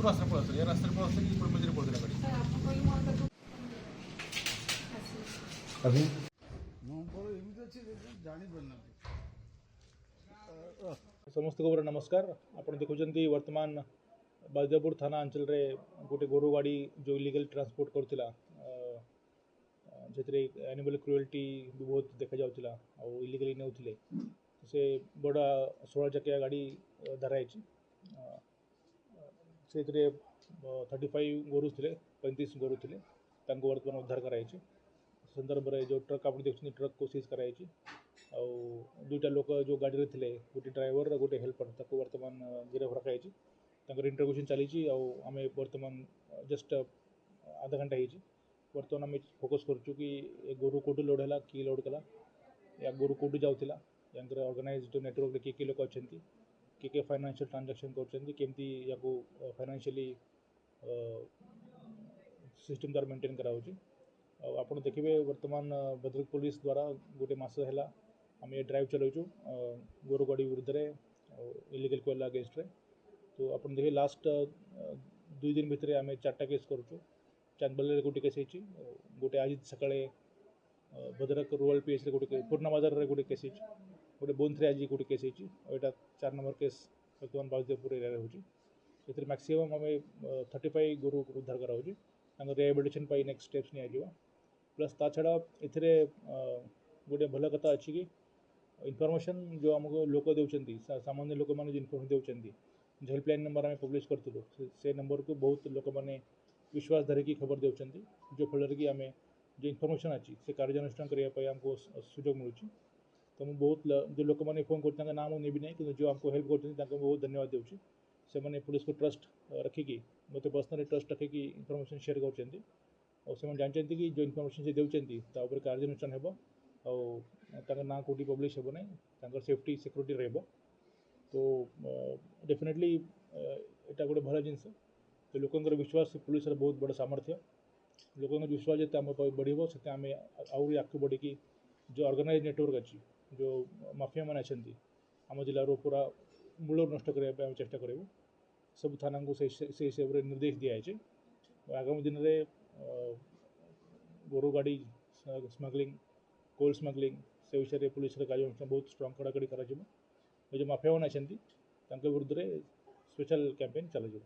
ରାସ୍ତାରେ ପଳାଉଥିଲେ ଏ ରାସ୍ତାରେ ପଳାଉଥିଲେ କି ମଝିରେ ପଳାଉଥିଲା ଗାଡ଼ି। समस्त को नमस्कार। आपण देखुं वर्तमान बाजपुर थाना अंचल रे गोटे गोरु गाड़ी जो इलीगल ट्रांसपोर्ट करथिला जेतरे एनिमल क्रुएल्टी भी बहुत देखा जाउथिला आ इलीगली नेउथिले से बड़ा 16 चकिया गाड़ी धराई से 35 गोरु थे 35 गोरु थे वर्तमान उद्धार कराई संदर्भ में जो ट्रक आप देखते ट्रक को सीज कराई आउ दुईटा लोक जो गाड़ी थे गोटे ड्राइवर और गोटे हेल्पर ताको वर्तमान गिरफ रखाई इंटरव्यूशन चली आम वर्तमान जस्ट आधा घंटा हो बर्तमान आम फोकस करुँ कि गोरु कौटू लोड है कि लोड कला या गोरु कौटू जाऊला या ऑर्गेनाइज्ड नेटवर्क किए लोक अच्छा किए फाइनेंशियल ट्रांजैक्शन करमती या फाइनेंशियली सिस्टम द्वारा मेंटेन कराऊँ आप देखिए वर्तमान भद्रक पुलिस द्वारा गोटे मस है आम ये ड्राइव चलाऊँ गोरु गाड़ी विरुद्ध इलीगल कोयला अगेंस्ट रे तो आप देखिए लास्ट 2 दिन भितर आम 4टा केस करुँ चांदबल गोटे केस हो गोटे आज सका भद्रक रूरल पीएच गोटे पूर्णा बाजार रे गोटे केस गोटे बोनथ्रे आज गोटे केस होता 4 नंबर केस वर्तमान बाजदेवपुर एरिया होती मैक्सीमम आम 35 गोरु उद्धार कराऊँ रिहेबिलिटेशन नेक्स्ट स्टेप्स नि प्लस ता छड़ा एथिरे गोटे भल कथा अच्छी कि इनफॉरमेशन जो आमको लोक देउछंती सामान्य लोक मैंने जो इनफॉरमेशन देउछंती हेल्पलाइन नंबर आम पब्लिश करूँ से नंबर को बहुत लोक मैंने विश्वास धरिकी खबर देउछंती जो फल कि आम जो इनफॉरमेशन अच्छी से कार्यानुष्ठान करने आमको सुजोग मिलूँ तो मुझे बहुत जो लोक मैंने फोन कर नाम नेबी ना कि जो आमको हेल्प कर बहुत धन्यवाद दूँ से मैंने पुलिस को ट्रस्ट रखिकी मत पर्सनली ट्रस्ट रखिकी इनफॉरमेशन शेयर कर और से जानते कि जो इनफॉरमेशन से देउछंती कार्यानुष्ठान हो ना कौटी पब्लिश हे ना सेफ्टी सिक्योरिटी रहिबो तो डेफिनेटली एटा गोटे भल जिनस तो लोकंर विश्वास पुलिस बहुत बड़ सामर्थ्य लोक विश्वास जिते आम बढ़ो से आम आहरी आगे बढ़ी जो ऑर्गेनाइज नेटवर्क अच्छी जो माफिया मैंने अच्छा आम जिलार पूरा मूल नष्ट करने चेष्टा करूँ सब थाना को से हिसाब से निर्देश दिखाई आगामी दिन में गोरु गाड़ी स्मगलिंग कोल स्मगलिंग से विषय में पुलिस कार्यानुष्ठान बहुत स्ट्रंग कड़ाकड़ी कर जो माफिया मैंने अच्छा विरुद्ध स्पेशल कैंपेन चल।